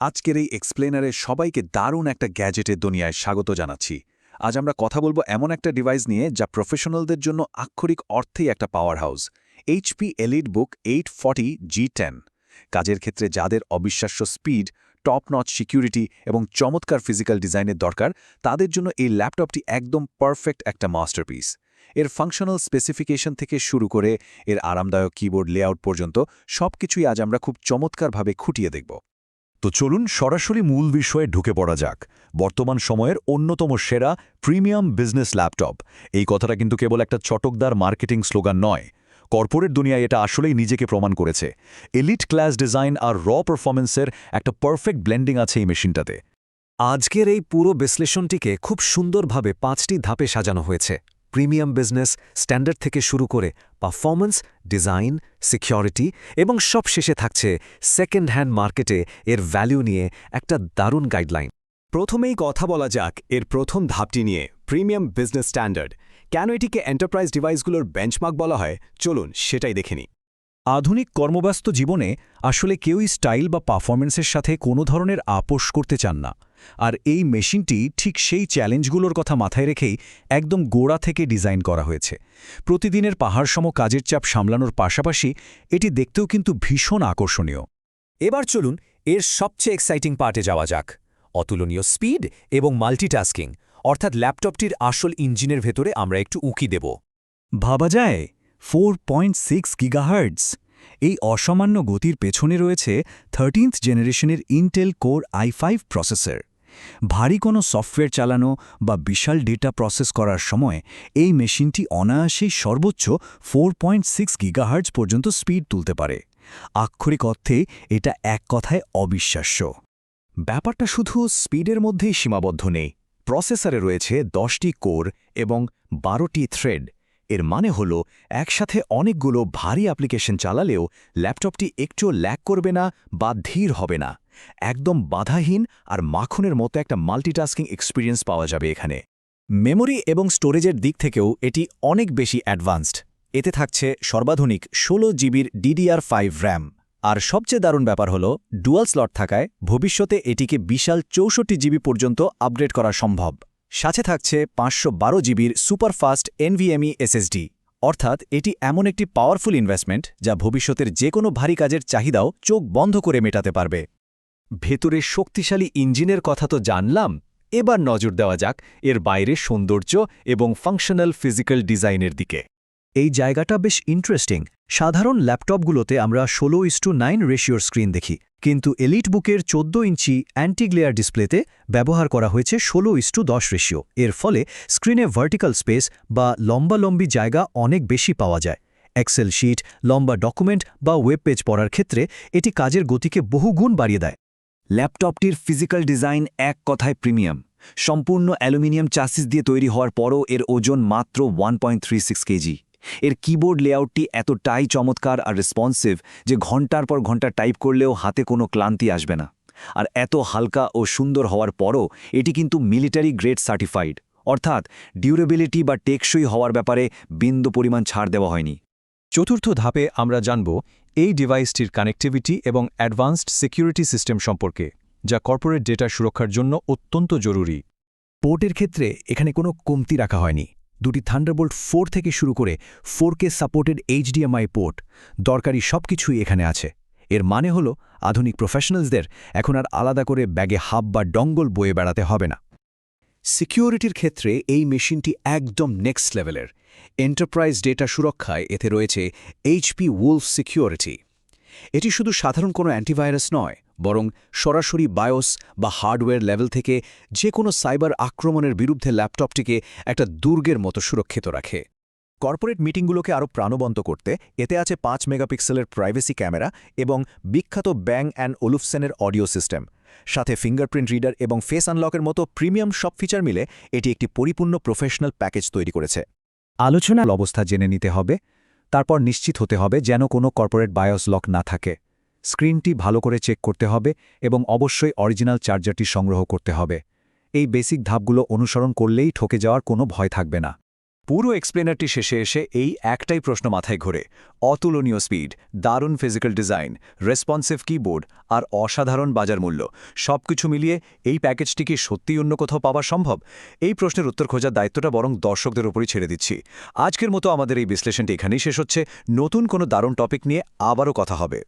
আজকের এই এক্সপ্লেনারে সবাইকে দারুণ একটা গ্যাজেটের দুনিয়ায় স্বাগত জানাচ্ছি। আজ আমরা কথা বলবো এমন একটা ডিভাইস নিয়ে যা প্রফেশনালদের জন্য আক্ষরিক অর্থেই একটা power house. HP EliteBook 840 G10। কাজের ক্ষেত্রে যাদের অবিশ্বাস্য স্পিড, টপ নচ সিকিউরিটি এবং চমৎকার ফিজিক্যাল ডিজাইনের দরকার, তাদের জন্য এই ল্যাপটপটি একদম পারফেক্ট একটা মাস্টারপিস। এর ফাংশনাল স্পেসিফিকেশন থেকে শুরু করে এর আরামদায়ক কিবোর্ড লেআউট পর্যন্ত সবকিছুই আজ আমরা খুব চমৎকারভাবে খুঁটিয়ে দেখব। তো চলুন সরাসরি মূল বিষয়ে ঢুকে পড়া যাক। বর্তমান সময়ের অন্যতম সেরা প্রিমিয়াম বিজনেস ল্যাপটপ, এই কথাটা কিন্তু কেবল একটা চটকদার মার্কেটিং স্লোগান নয়। কর্পোরেট দুনিয়ায় এটা আসলেই নিজেকে প্রমাণ করেছে। এলিট ক্লাস ডিজাইন আর পারফরম্যান্সের একটা পারফেক্ট ব্লেন্ডিং আছে এই মেশিনটাতে। আজকের এই পুরো বিশ্লেষণটিকে খুব সুন্দরভাবে 5টি ধাপে সাজানো হয়েছে। প্রিমিয়াম বিজনেস, স্ট্যান্ডার্ড থেকে শুরু করে পারফরম্যান্স, ডিজাইন, সিকিউরিটি এবং সব শেষে থাকছে সেকেন্ড হ্যান্ড মার্কেটে এর ভ্যালু নিয়ে একটা দারুণ গাইডলাইন। প্রথমেই কথা বলা যাক এর প্রথম ধাপটি নিয়ে, প্রিমিয়াম বিজনেস স্ট্যান্ডার্ড। কেন এটিকে এন্টারপ্রাইজ ডিভাইসগুলোর বেঞ্চমার্ক বলা হয়, চলুন সেটাই দেখে নিই। আধুনিক কর্মব্যস্ত জীবনে আসলে কেউই স্টাইল বা পারফরম্যান্সের সাথে কোনো ধরনের আপোষ করতে চান না। আর এই মেশিনটি ঠিক সেই চ্যালেঞ্জগুলোর কথা মাথায় রেখেই একদম গোড়া থেকে ডিজাইন করা হয়েছে। প্রতিদিনের পাহাড়সম কাজের চাপ সামলানোর পাশাপাশি এটি দেখতেও কিন্তু ভীষণ আকর্ষণীয়। এবার চলুন এর সবচেয়ে এক্সাইটিং পার্টে যাওয়া যাক, অতুলনীয় স্পিড এবং মাল্টিটাস্কিং, অর্থাৎ ল্যাপটপটির আসল ইঞ্জিনের ভেতরে আমরা একটু উঁকি দেব। ভাবা যায় 4.6 গিগাহার্টজ। এই অসামান্য গতির পেছনে রয়েছে 13th জেনারেশনের ইন্টেল কোর i5 প্রসেসর। ভারী কোনো সফটওয়্যার চালানো বা বিশাল ডেটা প্রসেস করার সময় এই মেশিনটি অনায়াসেই সর্বোচ্চ 4.6 গিগাহার্টজ পর্যন্ত স্পিড তুলতে পারে। আক্ষরিক অর্থে এটা এক কথায় অবিশ্বাস্য। ব্যাপারটা শুধু স্পিডের মধ্যেই সীমাবদ্ধ নেই। প্রসেসরে রয়েছে 10টি কোর এবং 12টি থ্রেড। এর মানে হল একসাথে অনেকগুলো ভারী অ্যাপ্লিকেশন চালালেও ল্যাপটপটি একটুও ল্যাগ করবে না বা ধীর হবে না। একদম বাধাহীন আর মাখনের মতো একটা মাল্টিটাস্কিং এক্সপিরিয়েন্স পাওয়া যাবে এখানে। মেমোরি এবং স্টোরেজের দিক থেকেও এটি অনেক বেশি অ্যাডভান্সড। এতে থাকছে সর্বাধুনিক 16 জিবির DDR5 র্যাম। আর সবচেয়ে দারুণ ব্যাপার হল ডুয়াল স্লট থাকায় ভবিষ্যতে এটিকে বিশাল 64 জিবি পর্যন্ত আপগ্রেড করা সম্ভব। সাথে থাকছে 512 জিবির সুপারফাস্ট NVMe SSD। অর্থাৎ এটি এমন একটি পাওয়ারফুল ইনভেস্টমেন্ট যা ভবিষ্যতের যে কোনো ভারী কাজের চাহিদাও চোখ বন্ধ করে মেটাতে পারবে। ভেতরে শক্তিশালী ইঞ্জিনের কথা তো জানলাম, এবার নজর দেওয়া যাক এর বাইরের সৌন্দর্য এবং ফাংশনাল ফিজিক্যাল ডিজাইনের দিকে। এই জায়গাটা বেশ ইন্টারেস্টিং। সাধারণ ল্যাপটপগুলোতে আমরা 16:9 রেশিওর স্ক্রিন দেখি, কিন্তু এলিটবুকের 14 ইঞ্চি অ্যান্টি গ্লেয়ার ডিসপ্লেতে ব্যবহার করা হয়েছে 16:10 রেশিও। এর ফলে স্ক্রিনে ভার্টিক্যাল স্পেস বা লম্বালম্বি জায়গা অনেক বেশি পাওয়া যায়। এক্সেল শিট, লম্বা ডকুমেন্ট বা ওয়েব পেজ পড়ার ক্ষেত্রে এটি কাজের গতিকে বহুগুণ বাড়িয়ে দেয়। ল্যাপটপটির ফিজিক্যাল ডিজাইন এক কথায় প্রিমিয়াম। সম্পূর্ণ অ্যালুমিনিয়াম চাসিস দিয়ে তৈরি হওয়ার পরও এর ওজন মাত্র 1.36 কেজি। এর কিবোর্ড লেআউটটি এতটাই চমৎকার আর রেসপন্সিভ যে ঘন্টার পর ঘন্টা টাইপ করলেও হাতে কোনো ক্লান্তি আসবে না। আর এত হালকা ও সুন্দর হওয়ার পরও এটি কিন্তু মিলিটারি গ্রেড সার্টিফাইড, অর্থাৎ ডিউরেবিলিটি বা টেকসই হওয়ার ব্যাপারে বিন্দু পরিমাণ ছাড় দেওয়া হয়নি। চতুর্থ ধাপে আমরা জানব এই ডিভাইসটির কানেক্টিভিটি এবং অ্যাডভান্সড সিকিউরিটি সিস্টেম সম্পর্কে, যা কর্পোরেট ডেটা সুরক্ষার জন্য অত্যন্ত জরুরি। পোর্টের ক্ষেত্রে এখানে কোনো কমতি রাখা হয়নি। দুটি থান্ডারবোল্ট 4 থেকে শুরু করে 4K সাপোর্টেড HDMI পোর্ট, দরকারি সবকিছুই এখানে আছে। এর মানে হলো আধুনিক প্রফেশনালসদের এখন আর আলাদা করে ব্যাগে হাব বা ডঙ্গল বয়ে বেড়াতে হবে না। সিকিউরিটির ক্ষেত্রে এই মেশিনটি একদম নেক্সট লেভেলের। এন্টারপ্রাইজ ডেটা সুরক্ষায় এতে রয়েছে HP Wolf সিকিউরিটি। এটি শুধু সাধারণ কোনো অ্যান্টিভাইরাস নয়, বরং সরাসরি বায়োস বা হার্ডওয়্যার লেভেল থেকে যে কোনো সাইবার আক্রমণের বিরুদ্ধে ল্যাপটপটিকে একটা দুর্গের মতো সুরক্ষিত রাখে। কর্পোরেট মিটিংগুলোকে আরও প্রাণবন্ত করতে এতে আছে 5 মেগাপিক্সেলের প্রাইভেসি ক্যামেরা এবং বিখ্যাত ব্যাং অ্যান্ড ওলুফসেনের অডিও সিস্টেম। সাথে ফিঙ্গারপ্রিন্ট রিডার এবং ফেস আনলকের মতো প্রিমিয়াম সব ফিচার মিলে এটি একটি পরিপূর্ণ প্রফেশনাল প্যাকেজ তৈরি করেছে। আলোচনার অবস্থা জেনে নিতে হবে, তারপর নিশ্চিত হতে হবে যেন কোনো কর্পোরেট বায়োস লক না থাকে। স্ক্রিনটি ভালো করে চেক করতে হবে এবং অবশ্যই অরিজিনাল চার্জারটি সংগ্রহ করতে হবে। এই বেসিক ধাপগুলো অনুসরণ করলেই ঠকে যাওয়ার কোনো ভয় থাকবে না। পুরো এক্সপ্লেনারটি শেষে এসে এই একটাই প্রশ্ন মাথায় ঘোরে, অতুলনীয় স্পিড, দারুণ ফিজিক্যাল ডিজাইন, রেসপন্সিভ কিবোর্ড আর অসাধারণ বাজার মূল্য সবকিছু মিলিয়ে এই প্যাকেজটি কি সত্যিই অন্য কোথাও পাওয়া সম্ভব? এই প্রশ্নের উত্তর খোঁজার দায়িত্বটা বরং দর্শকদের উপরই ছেড়ে দিচ্ছি। আজকের মতো আমাদের এই বিশ্লেষণটি এখানেই শেষ হচ্ছে। নতুন কোনো দারুণ টপিক নিয়ে আবারও কথা হবে।